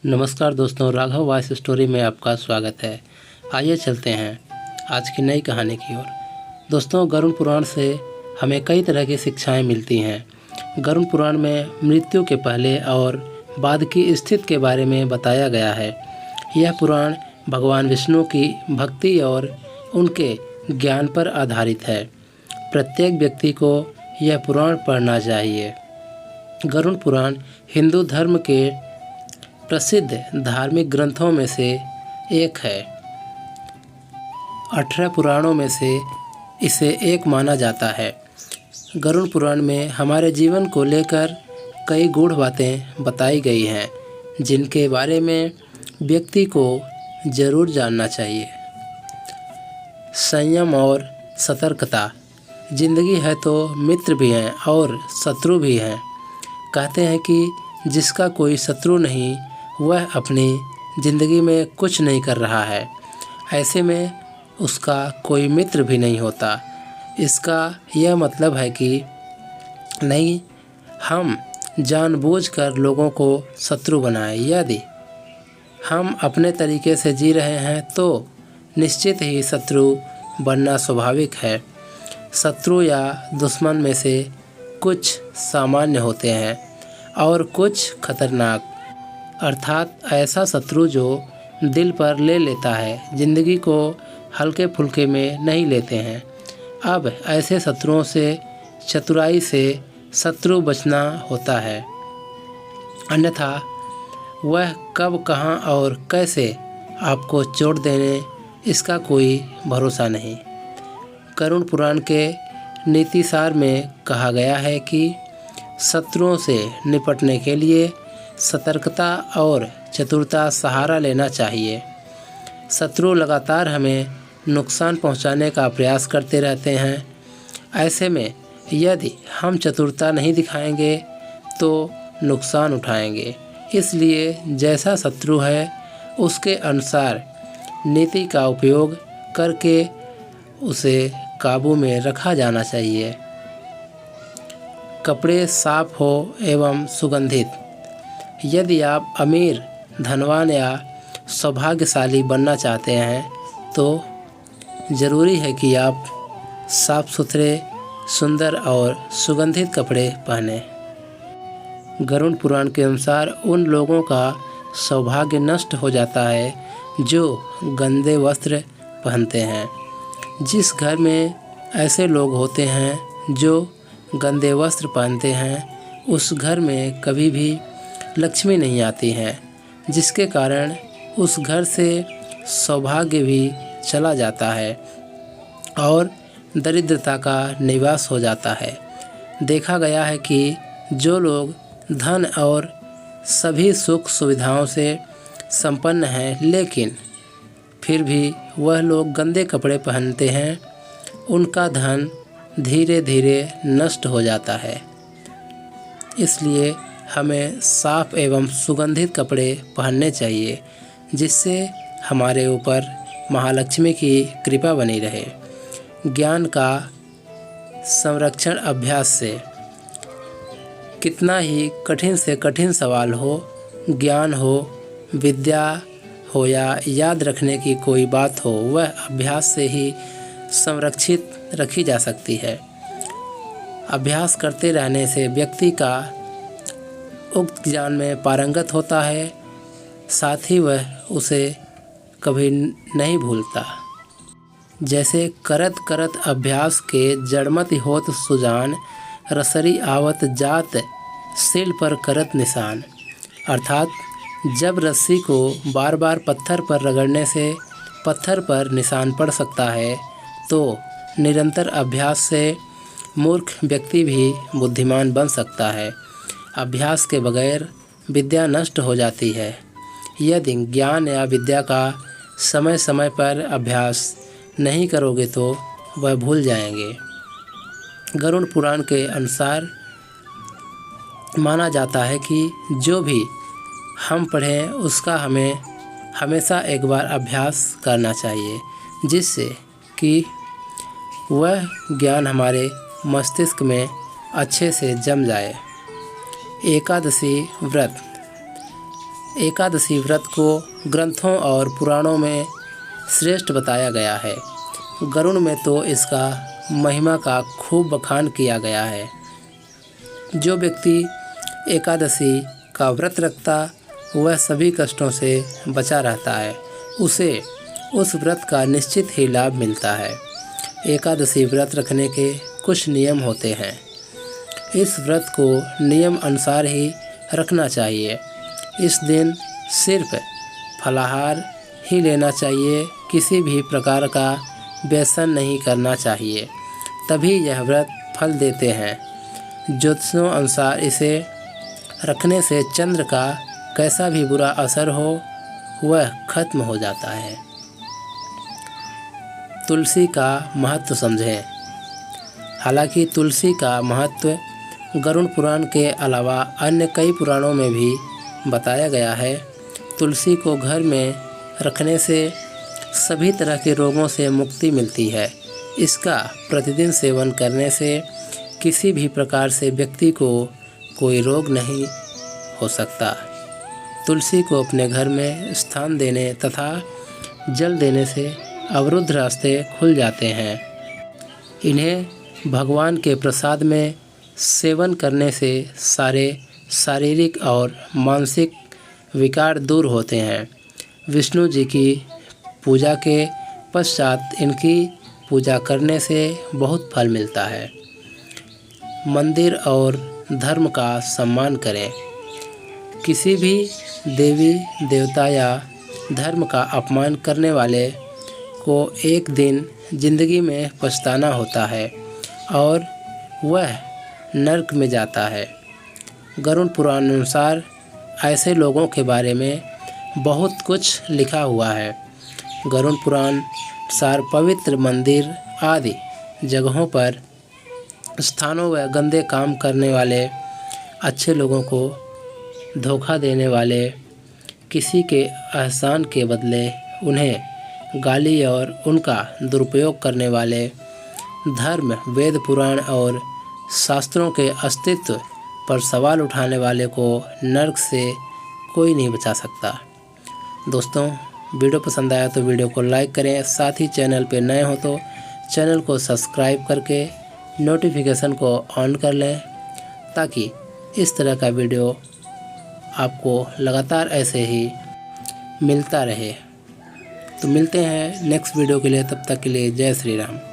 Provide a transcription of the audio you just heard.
नमस्कार दोस्तों, Raghav voice story में आपका स्वागत है। आइए चलते हैं आज की नई कहानी की ओर। दोस्तों, गरुड़ पुराण से हमें कई तरह की शिक्षाएं मिलती हैं। गरुड़ पुराण में मृत्यु के पहले और बाद की स्थिति के बारे में बताया गया है। यह पुराण भगवान विष्णु की भक्ति और उनके ज्ञान पर आधारित है। प्रत्येक व्यक्ति को यह पुराण पढ़ना चाहिए। गरुड़ पुराण हिंदू धर्म के प्रसिद्ध धार्मिक ग्रंथों में से एक है। 18 पुराणों में से इसे एक माना जाता है। गरुड़ पुराण में हमारे जीवन को लेकर कई गूढ़ बातें बताई गई हैं, जिनके बारे में व्यक्ति को जरूर जानना चाहिए। संयम और सतर्कता। जिंदगी है तो मित्र भी हैं और शत्रु भी हैं। कहते हैं कि जिसका कोई शत्रु नहीं, वह अपनी ज़िंदगी में कुछ नहीं कर रहा है। ऐसे में उसका कोई मित्र भी नहीं होता। इसका यह मतलब है कि नहीं, हम जानबूझकर लोगों को शत्रु बनाएं। यदि हम अपने तरीके से जी रहे हैं तो निश्चित ही शत्रु बनना स्वाभाविक है। शत्रु या दुश्मन में से कुछ सामान्य होते हैं और कुछ खतरनाक, अर्थात ऐसा शत्रु जो दिल पर ले लेता है, जिंदगी को हल्के फुल्के में नहीं लेते हैं। अब ऐसे शत्रुओं से चतुराई से शत्रु बचना होता है, अन्यथा वह कब, कहाँ और कैसे आपको चोट देने, इसका कोई भरोसा नहीं। गरुड़ पुराण के नीतिसार में कहा गया है कि शत्रुओं से निपटने के लिए सतर्कता और चतुरता सहारा लेना चाहिए। शत्रु लगातार हमें नुकसान पहुंचाने का प्रयास करते रहते हैं। ऐसे में यदि हम चतुरता नहीं दिखाएंगे तो नुकसान उठाएंगे। इसलिए जैसा शत्रु है उसके अनुसार नीति का उपयोग करके उसे काबू में रखा जाना चाहिए। कपड़े साफ हो एवं सुगंधित। यदि आप अमीर, धनवान या सौभाग्यशाली बनना चाहते हैं तो ज़रूरी है कि आप साफ सुथरे, सुंदर और सुगंधित कपड़े पहनें। गरुड़ पुराण के अनुसार उन लोगों का सौभाग्य नष्ट हो जाता है जो गंदे वस्त्र पहनते हैं। जिस घर में ऐसे लोग होते हैं जो गंदे वस्त्र पहनते हैं, उस घर में कभी भी लक्ष्मी नहीं आती है, जिसके कारण उस घर से सौभाग्य भी चला जाता है और दरिद्रता का निवास हो जाता है। देखा गया है कि जो लोग धन और सभी सुख सुविधाओं से संपन्न हैं, लेकिन फिर भी वह लोग गंदे कपड़े पहनते हैं, उनका धन धीरे धीरे नष्ट हो जाता है। इसलिए हमें साफ एवं सुगंधित कपड़े पहनने चाहिए, जिससे हमारे ऊपर महालक्ष्मी की कृपा बनी रहे। ज्ञान का संरक्षण अभ्यास से। कितना ही कठिन से कठिन सवाल हो, ज्ञान हो, विद्या हो या याद रखने की कोई बात हो, वह अभ्यास से ही संरक्षित रखी जा सकती है। अभ्यास करते रहने से व्यक्ति का उक्त ज्ञान में पारंगत होता है, साथ ही वह उसे कभी नहीं भूलता। जैसे करत करत अभ्यास के जड़मति होत सुजान, रसरी आवत जात सिल पर करत निशान। अर्थात जब रस्सी को बार बार पत्थर पर रगड़ने से पत्थर पर निशान पड़ सकता है, तो निरंतर अभ्यास से मूर्ख व्यक्ति भी बुद्धिमान बन सकता है। अभ्यास के बगैर विद्या नष्ट हो जाती है। यदि ज्ञान या विद्या का समय समय पर अभ्यास नहीं करोगे तो वह भूल जाएंगे। गरुड़ पुराण के अनुसार माना जाता है कि जो भी हम पढ़ें उसका हमें हमेशा एक बार अभ्यास करना चाहिए, जिससे कि वह ज्ञान हमारे मस्तिष्क में अच्छे से जम जाए। एकादशी व्रत। एकादशी व्रत को ग्रंथों और पुराणों में श्रेष्ठ बताया गया है। गरुड़ में तो इसका महिमा का खूब बखान किया गया है। जो व्यक्ति एकादशी का व्रत रखता वह सभी कष्टों से बचा रहता है। उसे उस व्रत का निश्चित ही लाभ मिलता है। एकादशी व्रत रखने के कुछ नियम होते हैं। इस व्रत को नियम अनुसार ही रखना चाहिए। इस दिन सिर्फ फलाहार ही लेना चाहिए, किसी भी प्रकार का व्यसन नहीं करना चाहिए, तभी यह व्रत फल देते हैं। ज्योतिषों अनुसार इसे रखने से चंद्र का कैसा भी बुरा असर हो वह खत्म हो जाता है। तुलसी का महत्व समझें। हालांकि तुलसी का महत्व गरुड़ पुराण के अलावा अन्य कई पुराणों में भी बताया गया है। तुलसी को घर में रखने से सभी तरह के रोगों से मुक्ति मिलती है। इसका प्रतिदिन सेवन करने से किसी भी प्रकार से व्यक्ति को कोई रोग नहीं हो सकता। तुलसी को अपने घर में स्थान देने तथा जल देने से अवरुद्ध रास्ते खुल जाते हैं। इन्हें भगवान के प्रसाद में सेवन करने से सारे शारीरिक और मानसिक विकार दूर होते हैं। विष्णु जी की पूजा के पश्चात इनकी पूजा करने से बहुत फल मिलता है। मंदिर और धर्म का सम्मान करें। किसी भी देवी देवता या धर्म का अपमान करने वाले को एक दिन जिंदगी में पछताना होता है और वह नरक में जाता है। गरुड़ पुराण अनुसार ऐसे लोगों के बारे में बहुत कुछ लिखा हुआ है। गरुड़ पुराण अनुसार पवित्र मंदिर आदि जगहों पर स्थानों व गंदे काम करने वाले, अच्छे लोगों को धोखा देने वाले, किसी के एहसान के बदले उन्हें गाली और उनका दुरुपयोग करने वाले, धर्म, वेद, पुराण और शास्त्रों के अस्तित्व पर सवाल उठाने वाले को नरक से कोई नहीं बचा सकता। दोस्तों, वीडियो पसंद आया तो वीडियो को लाइक करें। साथ ही चैनल पर नए हो तो चैनल को सब्सक्राइब करके नोटिफिकेशन को ऑन कर लें, ताकि इस तरह का वीडियो आपको लगातार ऐसे ही मिलता रहे। तो मिलते हैं नेक्स्ट वीडियो के लिए। तब तक के लिए जय श्री राम।